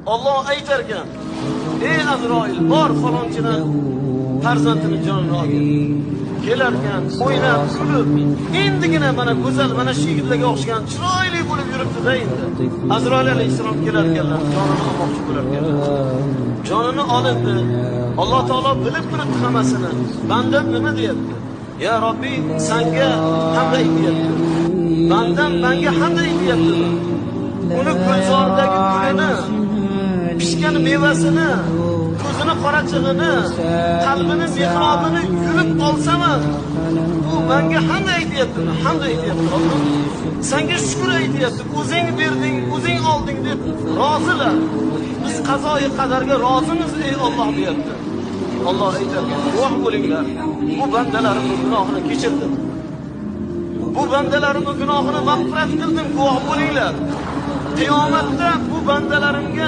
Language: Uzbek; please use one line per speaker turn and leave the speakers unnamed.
Alloh aytar ekan, ey Azroil, bor falonchini farzandini jonini olgin. Kelarkan, o'ynab, kulib, endigina mana go'zal, mana shu yigitlarga o'xshagan chiroyli bo'lib yuribdi-da endi. Azroil alayhisalom kelar ekanlar, jonini olmoqchi bo'lar ekanlar. Jonini olindi. Alloh taolo bilib turibdi hammasini. Bandam nima deyapti? Ya Robbi, senga hamd aytyapti. Bandam menga hamd aytyapti. Uni ko'zoridagi gulini, pishgan mevasini, ko'zini qorachig'ini, qalbini mehrobini yulib olsam, u menga hamd aytyapti, hamd aytyapti. Alloh senga shukr aytyapti. O'zing berding, o'zing olding deb rozilar. Biz qazoyi qadarga rozimiz ey Alloh deyapti. Alloh aytadi, guvoh bo'linglar. Bu bandalarimning gunohini kechirdim. Bu bandalarimning gunohini mag'firat qildim, guvoh bo'linglar. Qiyomatda bu bandalarimga